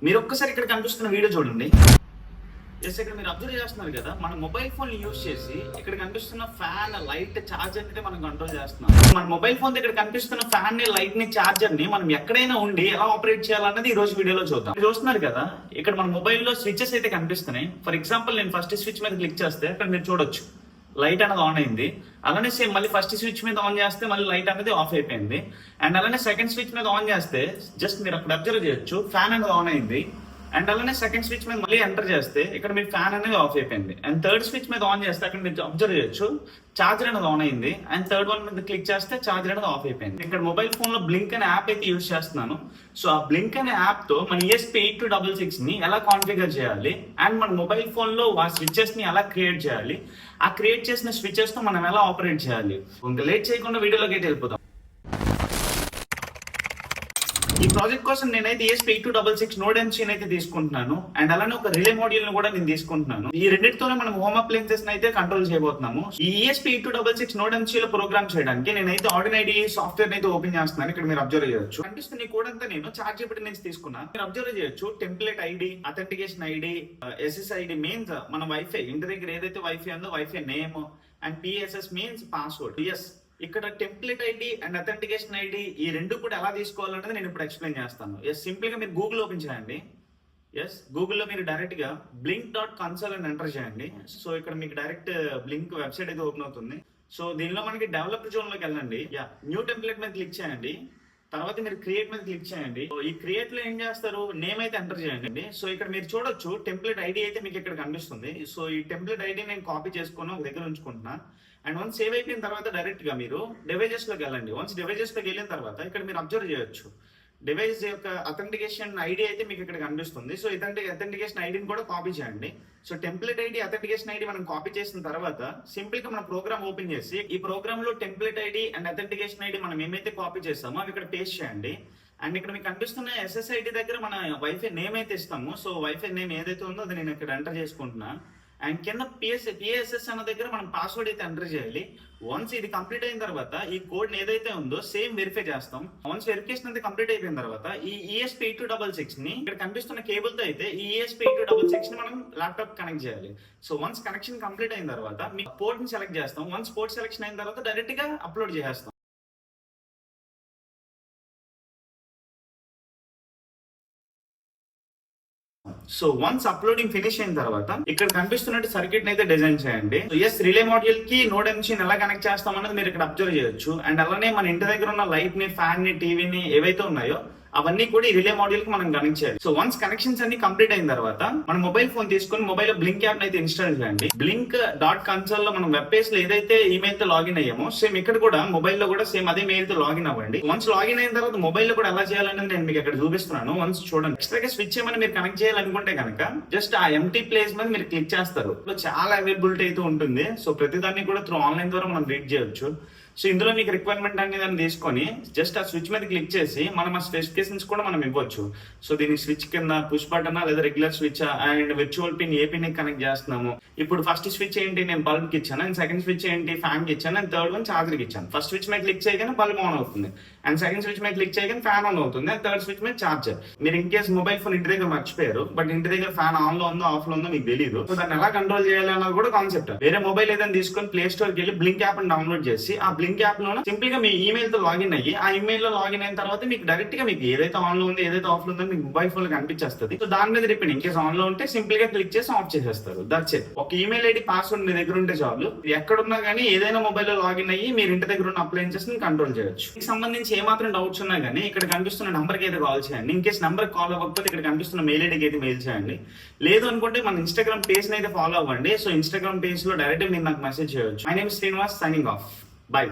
మీరు ఒక్కసారి ఇక్కడ కనిపిస్తున్న వీడియో చూడండి. జస్ట్ ఇక్కడ మీరు అబ్జర్వ్ చేస్తున్నారు కదా, మన మొబైల్ ఫోన్ యూజ్ చేసి ఇక్కడ కనిపిస్తున్న ఫ్యాన్, లైట్, చార్జర్ అయితే మనం కంట్రోల్ చేస్తున్నాం. మన మొబైల్ ఫోన్ ఇక్కడ కనిపిస్తున్న ఫ్యాన్ ని, లైట్ ని, చార్జర్ ని మనం ఎక్కడైనా ఉండి ఎలా ఆపరేట్ చేయాలన్నది ఈ రోజు వీడియోలో చూద్దాం. చూస్తున్నారు కదా, ఇక్కడ మన మొబైల్లో స్విచెస్ అయితే కనిపిస్తున్నాయి. ఫర్ ఎగ్జాంపుల్ నేను ఫస్ట్ స్విచ్ మీద క్లిక్ చేస్తే అక్కడ మీరు చూడొచ్చు లైట్ అనేది ఆన్ అయింది. అలానే సేమ్ మళ్ళీ ఫస్ట్ స్విచ్ మీద ఆన్ చేస్తే మళ్ళీ లైట్ అనేది ఆఫ్ అయిపోయింది. అండ్ అలానే సెకండ్ స్విచ్ మీద ఆన్ చేస్తే జస్ట్ మీరు అక్కడ అబ్జర్వ్ చేయొచ్చు ఫ్యాన్ అనేది ఆన్ అయింది. అండ్ అలానే సెకండ్ స్విచ్ మీద మళ్ళీ ఎంటర్ చేస్తే ఇక్కడ మీ ఫ్యాన్ అనేది ఆఫ్ అయిపోయింది. అండ్ థర్డ్ స్విచ్ మీద ఆన్ చేస్తే అక్కడ మీరు అబ్జర్వ్ చేయొచ్చు చార్జర్ అనేది ఆన్ అయింది. అండ్ థర్డ్ వన్ మీద క్లిక్ చేస్తే చార్జర్ అనేది ఆఫ్ అయిపోయింది. ఇక్కడ మొబైల్ ఫోన్ లో బ్లింక్ అనే యాప్ అయితే యూజ్ చేస్తున్నాను. సో ఆ బ్లింక్ అనే యాప్ తో మన ESP8266 ని ఎలా కాన్ఫిగర్ చేయాలి, అండ్ మన మొబైల్ ఫోన్ లో ఆ స్విచెస్ ని ఎలా క్రియేట్ చేయాలి, ఆ క్రియేట్ చేసిన స్విచెస్ తో మనం ఎలా ఆపరేట్ చేయాలి. ఇంకా లేట్ చేయకుండా వీడియోలోకి అయితే వెళ్ళిపోతాం. ఈ ప్రాజెక్ట్ కోసం నేనైతే ESP8266 నోడ్ ఎంసీ అయితే తీసుకుంటున్నాను. అండ్ అలానే ఒక రిలే మోడ్యూల్ ను కూడా నేను తీసుకుంటున్నాను. ఈ రెండింటితోనే మనం హోమ్ అప్లయన్సెస్ అయితే కంట్రోల్ చేయబోతున్నాము. ఈ ESP8266 నోడ్ ఎంసీ లో ప్రోగ్రామ్ చేయడానికి నేనైతే ఆర్డినరీ సాఫ్ట్వేర్ అయితే ఓపెన్ చేస్తున్నాను. ఇక్కడ మీరు అబ్జర్వ్ చేయొచ్చు కనిపిస్తున్న ఈ కోడ్ అంతా నేను ChatGPT నుంచి తీసుకున్నాను. మీరు అబ్జర్వ్ చేయొచ్చు template ID, authentication ID, SSID means మన వైఫై, ఇంటి దగ్గర ఏదైతే వైఫై ఉందో wifi name, and PSS means password. ఇక్కడ template ID and authentication ID ఈ రెండు కూడా ఎలా తీసుకోవాలనేది నేను ఇప్పుడు ఎక్స్ప్లెయిన్ చేస్తాను. సింపుల్ గా మీరు గూగుల్ ఓపెన్ చేయండి. గూగుల్లో మీరు డైరెక్ట్ గా blink.console అని ఎంటర్ చేయండి. సో ఇక్కడ మీకు డైరెక్ట్ బ్లింక్ వెబ్సైట్ అయితే ఓపెన్ అవుతుంది. సో దీనిలో మనకి డెవలపర్ జోన్ లోకి వెళ్ళండి. న్యూ టెంప్లెట్ మీద క్లిక్ చేయండి. తర్వాత మీరు క్రియేట్ మీద క్లిక్ చేయండి. ఈ క్రియేట్ లో ఏం చేస్తారు, నేమ్ అయితే ఎంటర్ చేయండి. సో ఇక్కడ మీరు చూడొచ్చు టెంప్లెట్ ఐడి అయితే మీకు ఇక్కడ కనిపిస్తుంది. సో ఈ టెంప్లెట్ ఐడి నేను కాపీ చేసుకుని ఒక దగ్గర ఉంచుకుంటున్నా. అండ్ వన్స్ సేవ్ అయిపోయిన తర్వాత డైరెక్ట్ గా మీరు డివైజెస్ లోకి వెళ్ళండి. వన్స్ డివైజెస్ లోకి వెళ్ళిన తర్వాత ఇక్కడ మీరు అబ్జర్వ్ చేయొచ్చు డివైస్ యొక్క అథెంటికేషన్ ఐడి అయితే మీకు ఇక్కడ కనిపిస్తుంది. సో ఇదంటే అథెంటికేషన్ ఐడిని కూడా కాపీ చేయండి. So template ID, authentication ID మనం కాపీ చేసిన తర్వాత సింపుల్ గా మన ప్రోగ్రామ్ ఓపెన్ చేసి ఈ ప్రోగ్రామ్ లో template ID and authentication ID మనం ఏమైతే కాపీ చేస్తామో అవి ఇక్కడ పేస్ట్ చేయండి. అండ్ ఇక్కడ మీకు కనిపిస్తున్న SSID దగ్గర మన వైఫై నేమ్ అయితే ఇస్తాము. సో వైఫై నేమ్ ఏదైతే ఉందో అది నేను ఇక్కడ ఎంటర్ చేసుకుంటున్నా. అండ్ కింద PSS అన్న దగ్గర మనం పాస్వర్డ్ అయితే ఎంటర్ చేయాలి. వన్స్ ఇది కంప్లీట్ అయిన తర్వాత ఈ కోడ్ ఏదైతే ఉందో సేమ్ వెరిఫై చేస్తాం. వన్స్ వెరిఫికేషన్ అయితే కంప్లీట్ అయిపోయిన తర్వాత ఈ ESP8266 ని ఇక్కడ కనిపిస్తున్న కేబుల్ తో అయితే ఈ ESP8266 ని మనం ల్యాప్టాప్ కనెక్ట్ చేయాలి. సో వన్స్ కనెక్షన్ కంప్లీట్ అయిన తర్వాత మీ పోర్ట్ ని సెలెక్ట్ చేస్తాం. వన్స్ పోర్ట్ సెలెక్షన్ అయిన తర్వాత డైరెక్ట్ గా అప్లోడ్ చేసేస్తాం. సో వన్స్ అప్లోడింగ్ ఫినిష్ అయిన తర్వాత ఇక్కడ కనిపిస్తున్నట్టు సర్క్యూట్ అయితే డిజైన్ చేయండి. రిలే మాడ్యూల్ కి నోడ్ ఎంసీ ఎలా కనెక్ట్ చేస్తాం అనేది మీరు ఇక్కడ అబ్జర్వ్ చేయొచ్చు. అండ్ అలానే మన ఇంటి దగ్గర ఉన్న లైట్ ని, ఫ్యాన్ ని, టీవీని ఏవైతే ఉన్నాయో అవన్నీ కూడా ఈ రిలే మాడ్యూల్ కి మనం కనెక్ట్ చేయాలి. సో వన్స్ కనెక్షన్స్ అన్ని కంప్లీట్ అయిన తర్వాత మన మొబైల్ ఫోన్ తీసుకుని మొబైల్ లో బ్లింక్ యాప్ అయితే ఇన్స్టాల్ చేయండి. blink.console లో మనం వెబ్ పేజ్ లో ఏదైతే ఈమెయిల్ తో లాగిన్ అయ్యామో సేమ్ ఇక్కడ కూడా మొబైల్ లో కూడా సేమ్ అదే మెయిల్ తో లాగిన్ అవ్వండి. వన్స్ లాగిన్ అయిన తర్వాత మొబైల్ లో కూడా ఎలా చేయాలనేది నేను మీకు ఇక్కడ చూపిస్తున్నాను. వన్స్ చూడండి. ఎక్స్ట్రాగా స్విచ్ ఏమైనా మీరు కనెక్ట్ చేయాలనుకుంటే కనుక జస్ట్ ఆ ఎంటీ ప్లేస్ మీద మీరు క్లిక్ చేస్తారు. చాలా అవైలబిలిటీ అయితే ఉంటుంది. సో ప్రతిదాన్ని కూడా త్రూ ఆన్లైన్ ద్వారా మనం రీడ్ చేయొచ్చు. సో ఇందులో మీకు రిక్వైర్మెంట్ అనేది తీసుకొని జస్ట్ ఆ స్విచ్ మీద క్లిక్ చేసి మనం ఆ స్పెసిఫికేషన్స్ కూడా మనం ఇవ్వచ్చు. సో దీనికి స్విచ్ కింద పుష్ బటన్ లేదా regular switch and virtual pin A pin connect చేస్తున్నాము. ఇప్పుడు ఫస్ట్ స్విచ్ ఏంటి, నేను బల్బ్ కి ఇచ్చాను. అండ్ సెకండ్ స్విచ్ ఏంటి, ఫ్యాన్ కి ఇచ్చాను. అండ్ థర్డ్ వన్ చార్జర్ కి ఇచ్చాను. ఫస్ట్ స్విచ్ మీద క్లిక్ చేయగానే బల్బ్ ఆన్ అవుతుంది. అండ్ సెకండ్ స్విచ్ మీద క్లిక్ చేయగానే ఫ్యాన్ ఆన్ అవుతుంది. అండ్ థర్డ్ స్విచ్ మీద చార్జర్. మీరు ఇన్ కేసు మొబైల్ ఫోన్ ఇంటి దగ్గర మర్చిపోయారు, బట్ ఇంటి దగ్గర ఫ్యాన్ ఆన్ లో ఉందో ఆఫ్ లో ఉందో మీకు తెలియదు. సో దాన్ని ఎలా కంట్రోల్ చేయాలి అన్నది కూడా కాన్సెప్ట్. వేరే మొబైల్ ఏదైనా తీసుకొని ప్లే స్టోర్ కి వెళ్ళి బ్లింక్ యాప్ డౌన్లోడ్ చేసి ఆ బ్లింక్ యాప్ లో సింపుల్ గా మీ ఈమెయిల్ తో లాగిన్ అయ్యి ఆ ఈమెయిల్ లో లాగిన్ అయిన తర్వాత మీకు డైరెక్ట్ గా మీకు ఏదైతే ఆన్ లో ఉంది, ఏదైతే ఆఫ్ లో ఉందో మీకు మొబైల్ ఫోన్ లో కనిపించేస్తుంది. సో దాని మీద రిపీట్ ఇన్ కేసు ఆన్ లో ఉంటే సింపుల్ గా క్లిక్ చేసి ఆఫ్ చేసేస్తారు. That's it. ఒక ఈమెయిల్ ఐడి, పాస్వర్డ్ మీ దగ్గర ఉంటే చాలు. ఎక్కడున్నా కానీ ఏదైనా మొబైల్ లో లాగిన్ అయ్యి మీరు ఇంటి దగ్గర ఉన్న అప్లయన్సెస్ ని కంట్రోల్ చేయొచ్చు. దీనికి సంబంధించి ఏమాత్రం డౌట్స్ ఉన్నా కానీ ఇక్కడ కనిపిస్తున్న నంబర్ కి అయితే కాల్ చేయండి. ఇన్ కేసు నంబర్ కాల్ అవ్వకపోతే ఇక్కడ కనిపిస్తున్న మెయిల్ ఐడికి అయితే మెయిల్ చేయండి. లేదు అనుకుంటే మన ఇన్స్టాగ్రామ్ పేజ్ అయితే ఫాలో అవ్వండి. సో ఇన్స్టాగ్రామ్ పేజ్ లో డైరెక్ట్ మీరు నాకు మెసేజ్ చేయొచ్చు. My name Srinivas, signing off. By.